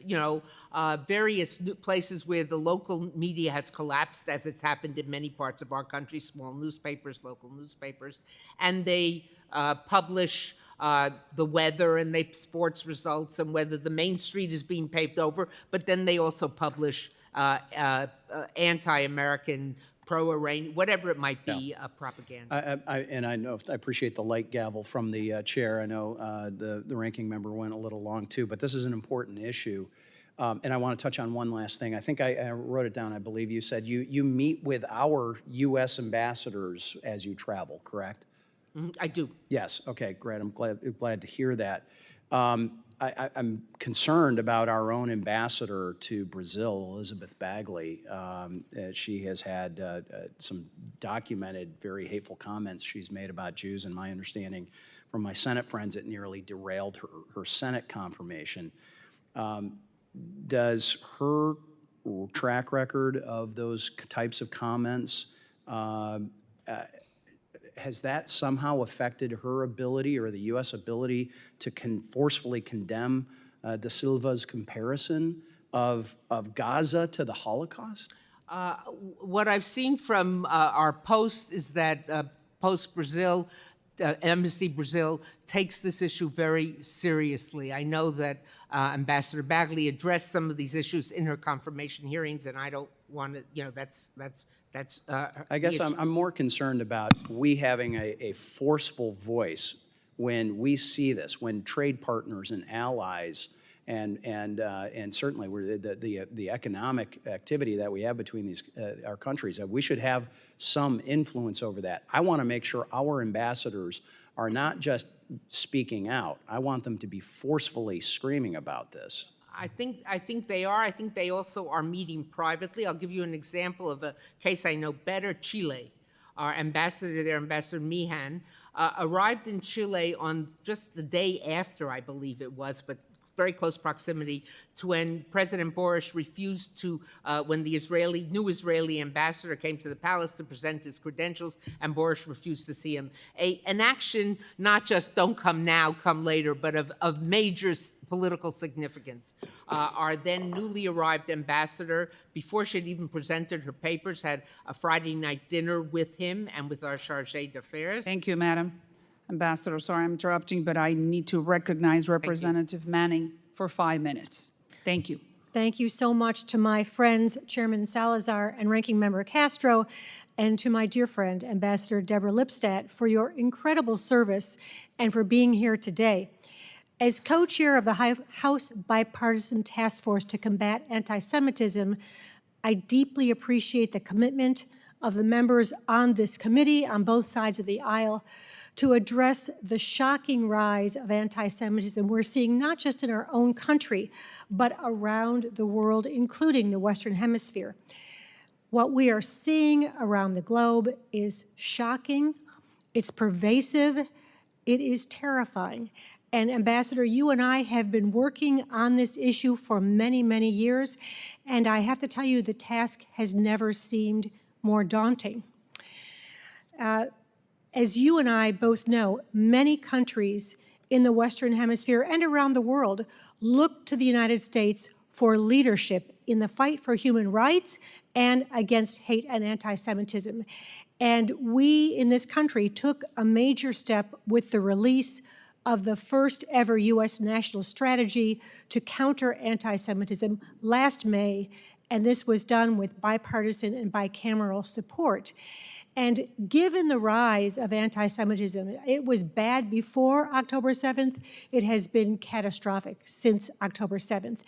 Speaker 3: various places where the local media has collapsed, as it's happened in many parts of our country, small newspapers, local newspapers, and they publish the weather and sports results and whether the main street is being paved over, but then they also publish anti-American, pro-Iranian, whatever it might be, propaganda.
Speaker 4: I appreciate the light gavel from the chair. I know the ranking member went a little long too, but this is an important issue. And I want to touch on one last thing. I think I wrote it down. I believe you said you meet with our U.S. ambassadors as you travel, correct?
Speaker 3: I do.
Speaker 4: Yes. Okay. Great. I'm glad to hear that. I'm concerned about our own ambassador to Brazil, Elizabeth Bagley. She has had some documented, very hateful comments she's made about Jews, and my understanding from my Senate friends, it nearly derailed her Senate confirmation. Does her track record of those types of comments, has that somehow affected her ability or the U.S. ability to forcefully condemn Da Silva's comparison of Gaza to the Holocaust?
Speaker 3: What I've seen from our post is that post-Brazil, Embassy Brazil takes this issue very seriously. I know that Ambassador Bagley addressed some of these issues in her confirmation hearings, and I don't want to, that's
Speaker 4: I guess I'm more concerned about we having a forceful voice when we see this, when trade partners and allies and certainly the economic activity that we have between these our countries, we should have some influence over that. I want to make sure our ambassadors are not just speaking out. I want them to be forcefully screaming about this.
Speaker 3: I think they are. I think they also are meeting privately. I'll give you an example of a case I know better. Chile, our ambassador there, Ambassador Meehan, arrived in Chile on just the day after, I believe it was, but very close proximity to when President Boris refused to, when the new Israeli ambassador came to the palace to present his credentials, and Boris refused to see him. An action not just don't come now, come later, but of major political significance. Our then newly arrived ambassador, before she had even presented her papers, had a Friday night dinner with him and with our chargé d'affaires.
Speaker 1: Thank you, Madam Ambassador. Sorry I'm interrupting, but I need to recognize Representative Manning for 5 minutes. Thank you.
Speaker 5: Thank you so much to my friends, Chairman Salazar and Ranking Member Castro, and to my dear friend, Ambassador Deborah Lipstadt, for your incredible service and for being here today. As co-chair of the House Bipartisan Task Force to Combat Anti-Semitism, I deeply appreciate the commitment of the members on this committee on both sides of the aisle to address the shocking rise of anti-Semitism we're seeing not just in our own country, but around the world, including the Western Hemisphere. What we are seeing around the globe is shocking, it's pervasive, it is terrifying. And Ambassador, you and I have been working on this issue for many, many years, and I have to tell you, the task has never seemed more daunting. As you and I both know, many countries in the Western Hemisphere and around the world look to the United States for leadership in the fight for human rights and against hate and anti-Semitism. And we in this country took a major step with the release of the first ever U.S. national strategy to counter anti-Semitism last May, and this was done with bipartisan and bicameral support. And given the rise of anti-Semitism, it was bad before October 7th, it has been catastrophic since October 7th.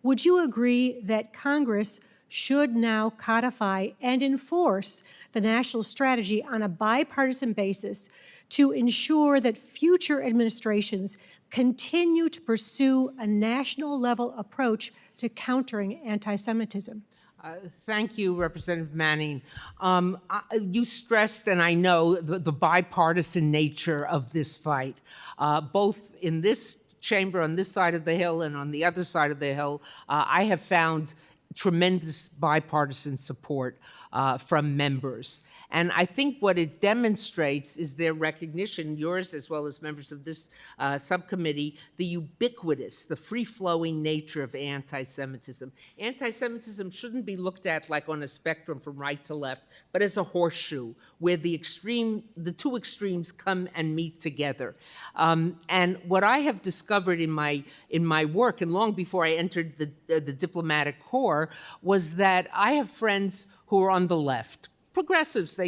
Speaker 5: Would you agree that Congress should now codify and enforce the national strategy on a bipartisan basis to ensure that future administrations continue to pursue a national level approach to countering anti-Semitism?
Speaker 3: Thank you, Representative Manning. You stressed, and I know, the bipartisan nature of this fight, both in this chamber on this side of the Hill and on the other side of the Hill. I have found tremendous bipartisan support from members. And I think what it demonstrates is their recognition, yours as well as members of this subcommittee, the ubiquitous, the free-flowing nature of anti-Semitism. Anti-Semitism shouldn't be looked at like on a spectrum from right to left, but as a horseshoe, where the two extremes come and meet together. And what I have discovered in my work, and long before I entered the diplomatic corps, was that I have friends who are on the left, progressives,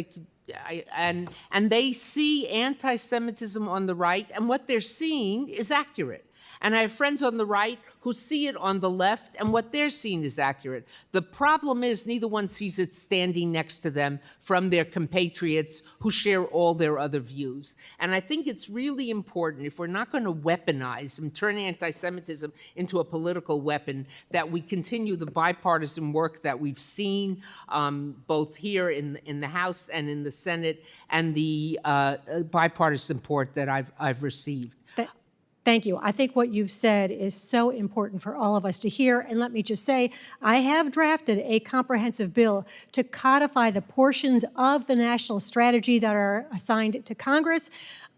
Speaker 3: and they see anti-Semitism on the right, and what they're seeing is accurate. And I have friends on the right who see it on the left, and what they're seeing is accurate. The problem is neither one sees it standing next to them from their compatriots who share all their other views. And I think it's really important, if we're not going to weaponize and turn anti-Semitism into a political weapon, that we continue the bipartisan work that we've seen both here in the House and in the Senate, and the bipartisan support that I've received.
Speaker 5: Thank you. I think what you've said is so important for all of us to hear. And let me just say, I have drafted a comprehensive bill to codify the portions of the national strategy that are assigned to Congress.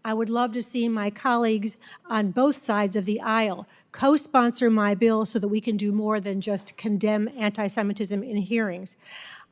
Speaker 5: I would love to see my colleagues on both sides of the aisle co-sponsor my bill so that we can do more than just condemn anti-Semitism in hearings.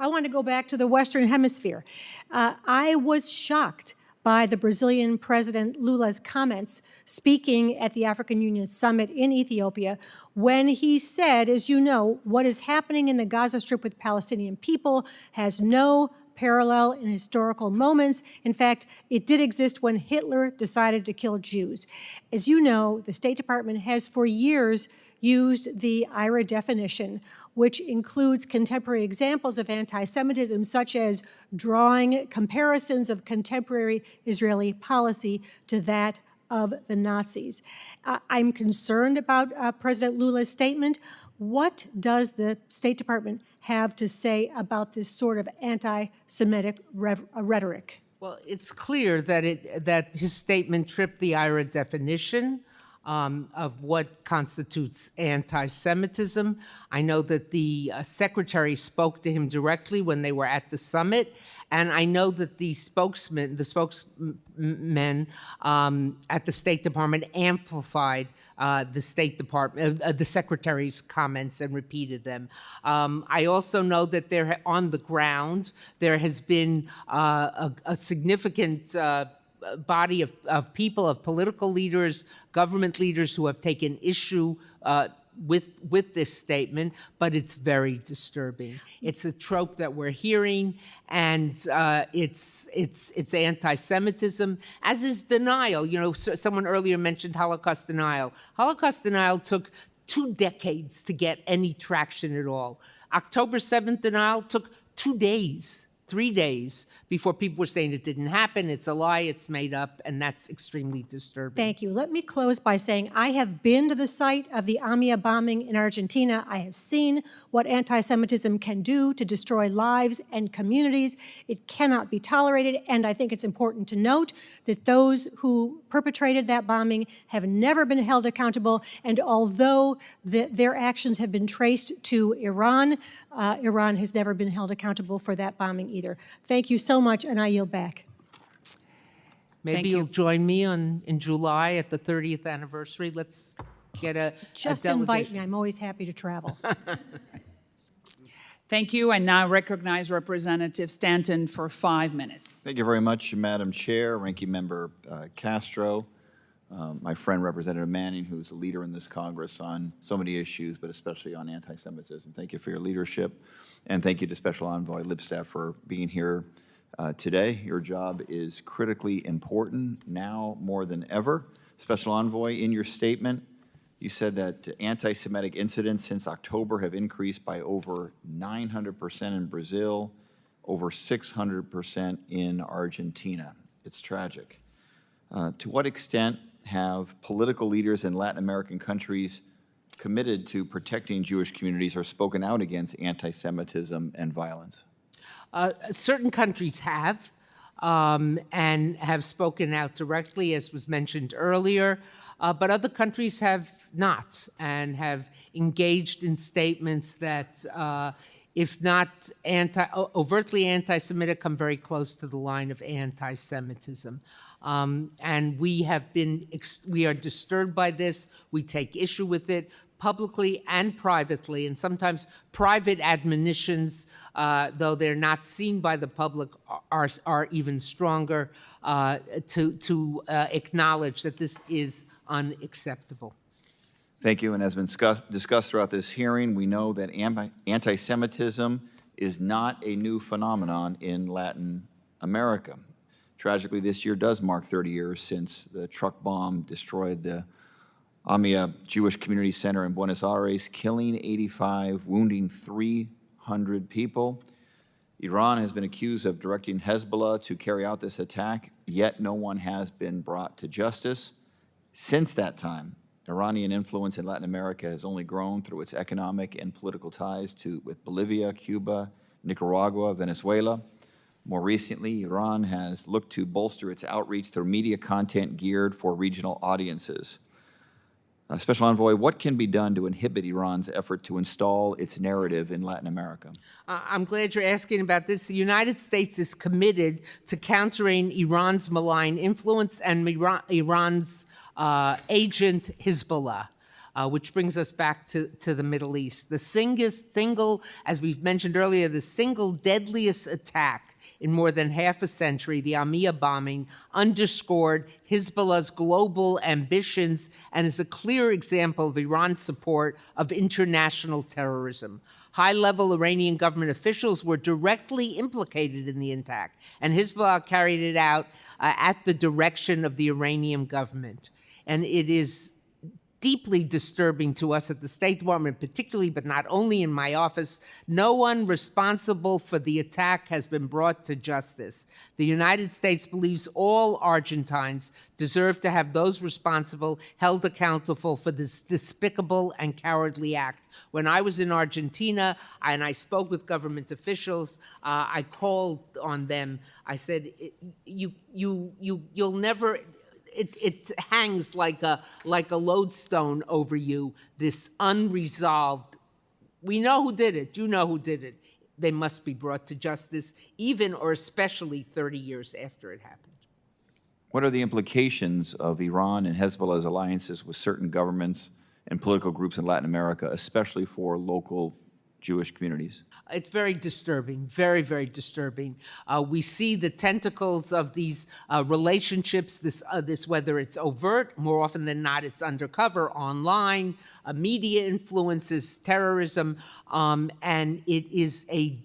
Speaker 5: I want to go back to the Western Hemisphere. I was shocked by the Brazilian President Lula's comments speaking at the African Union Summit in Ethiopia when he said, as you know, what is happening in the Gaza Strip with Palestinian people has no parallel in historical moments. In fact, it did exist when Hitler decided to kill Jews. As you know, the State Department has for years used the IRA definition, which includes contemporary examples of anti-Semitism, such as drawing comparisons of contemporary Israeli policy to that of the Nazis. I'm concerned about President Lula's statement. What does the State Department have to say about this sort of anti-Semitic rhetoric?
Speaker 3: Well, it's clear that his statement tripped the IRA definition of what constitutes anti-Semitism. I know that the secretary spoke to him directly when they were at the summit, and I know that the spokesmen at the State Department amplified the State Department, the secretary's comments and repeated them. I also know that on the ground there has been a significant body of people, of political leaders, government leaders who have taken issue with this statement, but it's very disturbing. It's a trope that we're hearing, and it's anti-Semitism, as is denial. You know, someone earlier mentioned Holocaust denial. Holocaust denial took 2 decades to get any traction at all. October 7th denial took 2 days, 3 days before people were saying it didn't happen, it's a lie, it's made up, and that's extremely disturbing.
Speaker 5: Thank you. Let me close by saying I have been to the site of the AMIA bombing in Argentina. I have seen what anti-Semitism can do to destroy lives and communities. It cannot be tolerated, and I think it's important to note that those who perpetrated that bombing have never been held accountable, and although their actions have been traced to Iran, Iran has never been held accountable for that bombing either. Thank you so much, and I yield back.
Speaker 3: Maybe you'll join me in July at the 30th anniversary. Let's get a
Speaker 5: Just
Speaker 3: delegation.
Speaker 5: invite me. I'm always happy to travel.
Speaker 1: Thank you, and now recognize Representative Stanton for 5 minutes.
Speaker 6: Thank you very much, Madam Chair, Ranking Member Castro, my friend Representative Manning, who's a leader in this Congress on so many issues, but especially on anti-Semitism. Thank you for your leadership, and thank you to Special Envoy Lipstadt for being here today. Your job is critically important now more than ever. Special Envoy, in your statement, you said that anti-Semitic incidents since October have increased by over 900% in Brazil, over 600% in Argentina. It's tragic. To what extent have political leaders in Latin American countries committed to protecting Jewish communities or spoken out against anti-Semitism and violence?
Speaker 3: Certain countries have, and have spoken out directly, as was mentioned earlier, but other countries have not, and have engaged in statements that, if not overtly anti-Semitic, come very close to the line of anti-Semitism. And we are disturbed by this. We take issue with it publicly and privately, and sometimes private admonitions, though they're not seen by the public, are even stronger to acknowledge that this is unacceptable.
Speaker 6: Thank you. And as been discussed throughout this hearing, we know that anti-Semitism is not a new phenomenon in Latin America. Tragically, this year does mark 30 years since the truck bomb destroyed the AMIA Jewish Community Center in Buenos Aires, killing 85, wounding 300 people. Iran has been accused of directing Hezbollah to carry out this attack, yet no one has been brought to justice. Since that time, Iranian influence in Latin America has only grown through its economic and political ties with Bolivia, Cuba, Nicaragua, Venezuela. More recently, Iran has looked to bolster its outreach through media content geared for regional audiences. Special Envoy, what can be done to inhibit Iran's effort to install its narrative in Latin America?
Speaker 3: I'm glad you're asking about this. The United States is committed to countering Iran's malign influence and Iran's agent Hezbollah. Which brings us back to the Middle East. The single, as we've mentioned earlier, the single deadliest attack in more than half a century, the AMIA bombing, underscored Hezbollah's global ambitions and is a clear example of Iran's support of international terrorism. High-level Iranian government officials were directly implicated in the attack, and Hezbollah carried it out at the direction of the Iranian government. And it is deeply disturbing to us at the State Department particularly, but not only in my office. No one responsible for the attack has been brought to justice. The United States believes all Argentines deserve to have those responsible held accountable for this despicable and cowardly act. When I was in Argentina and I spoke with government officials, I called on them. I said, you'll never... It hangs like a lodestone over you, this unresolved, we know who did it, you know who did it. They must be brought to justice, even or especially 30 years after it happened.
Speaker 6: What are the implications of Iran and Hezbollah's alliances with certain governments and political groups in Latin America, especially for local Jewish communities?
Speaker 3: It's very disturbing, very, very disturbing. We see the tentacles of these relationships, this whether it's overt, more often than not, it's undercover, online, media influences, terrorism, and it is a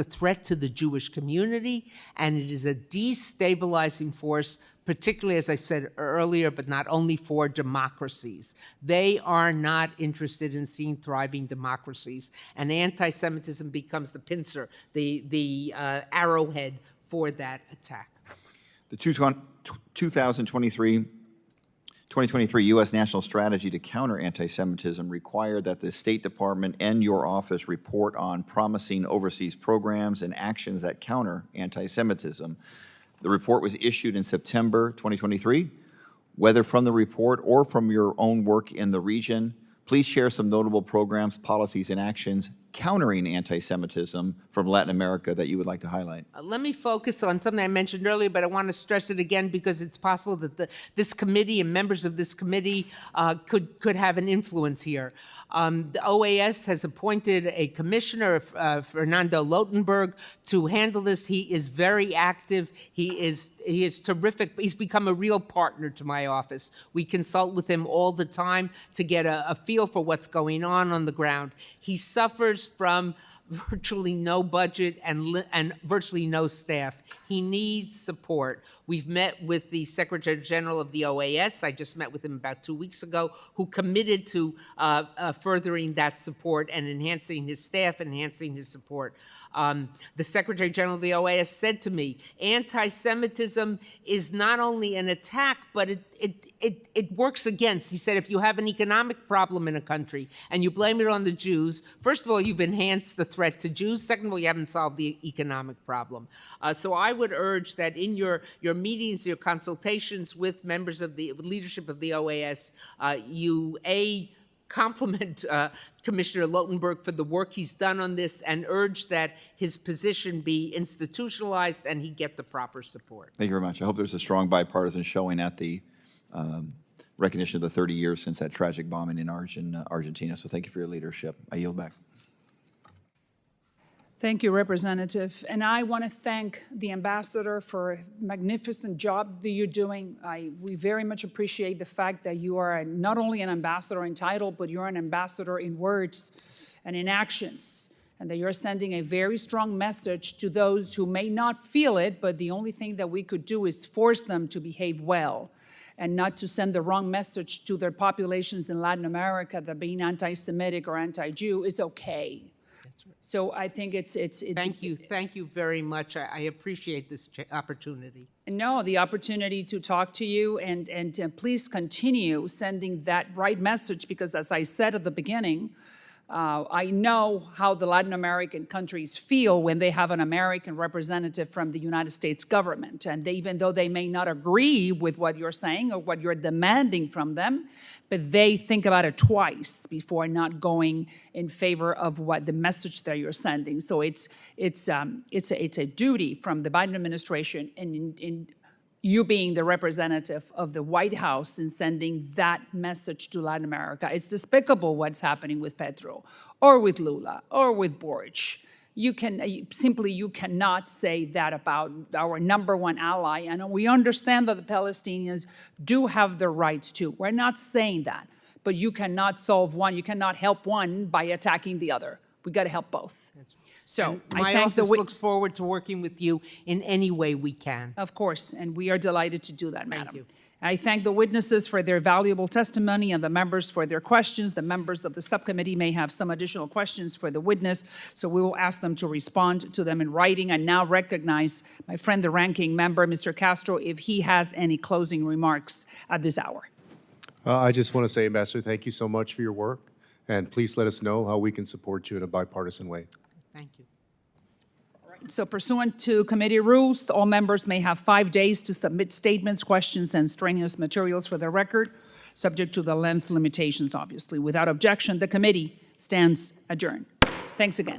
Speaker 3: threat to the Jewish community, and it is a destabilizing force, particularly, as I said earlier, but not only for democracies. They are not interested in seeing thriving democracies, and anti-Semitism becomes the pincer, the arrowhead for that attack.
Speaker 6: The 2023 U.S. National Strategy to Counter Anti-Semitism required that the State Department and your office report on promising overseas programs and actions that counter anti-Semitism. The report was issued in September 2023. Whether from the report or from your own work in the region, please share some notable programs, policies, and actions countering anti-Semitism from Latin America that you would like to highlight.
Speaker 3: Let me focus on something I mentioned earlier, but I want to stress it again because it's possible that this committee and members of this committee could have an influence here. The OAS has appointed a commissioner, Fernando Lotenberg, to handle this. He is very active. He is terrific. He's become a real partner to my office. We consult with him all the time to get a feel for what's going on the ground. He suffers from virtually no budget and virtually no staff. He needs support. We've met with the Secretary General of the OAS. I just met with him about 2 weeks ago, who committed to furthering that support and enhancing his staff, enhancing his support. The Secretary General of the OAS said to me, anti-Semitism is not only an attack, but it works against. He said, if you have an economic problem in a country and you blame it on the Jews, first of all, you've enhanced the threat to Jews. Second of all, you haven't solved the economic problem. So I would urge that in your meetings, your consultations with members of the leadership of the OAS, you compliment Commissioner Lotenberg for the work he's done on this and urge that his position be institutionalized and he get the proper support.
Speaker 6: Thank you very much. I hope there's a strong bipartisan showing at the recognition of the 30 years since that tragic bombing in Argentina. So thank you for your leadership. I yield back.
Speaker 1: Thank you, Representative. And I want to thank the ambassador for a magnificent job that you're doing. We very much appreciate the fact that you are not only an ambassador in title, but you're an ambassador in words and in actions, and that you're sending a very strong message to those who may not feel it, but the only thing that we could do is force them to behave well and not to send the wrong message to their populations in Latin America that being anti-Semitic or anti-Jew is okay. So I think it's
Speaker 3: Thank you very much. I appreciate this opportunity.
Speaker 1: No, the opportunity to talk to you and please continue sending that right message, because as I said at the beginning, I know how the Latin American countries feel when they have an American representative from the United States government. And even though they may not agree with what you're saying or what you're demanding from them, but they think about it twice before not going in favor of what the message that you're sending. So it's a duty from the Biden administration in you being the representative of the White House in sending that message to Latin America. It's despicable what's happening with Petro or with Lula or with Boric. You cannot say that about our number one ally. And we understand that the Palestinians do have the rights too. We're not saying that, but you cannot solve one. You cannot help one by attacking the other. We got to help both. So
Speaker 3: my office looks forward to working with you in any way we can.
Speaker 1: Of course, and we are delighted to do that, Madam.
Speaker 3: Thank you.
Speaker 1: I thank the witnesses for their valuable testimony and the members for their questions. The members of the subcommittee may have some additional questions for the witness, so we will ask them to respond to them in writing. I now recognize my friend, the ranking member, Mr. Castro, if he has any closing remarks at this hour.
Speaker 2: I just want to say, Ambassador, thank you so much for your work, and please let us know how we can support you in a bipartisan way.
Speaker 3: Thank you.
Speaker 1: So pursuant to committee rules, all members may have 5 days to submit statements, questions, and strenuous materials for the record, subject to the length limitations, obviously. Without objection, the committee stands adjourned. Thanks again.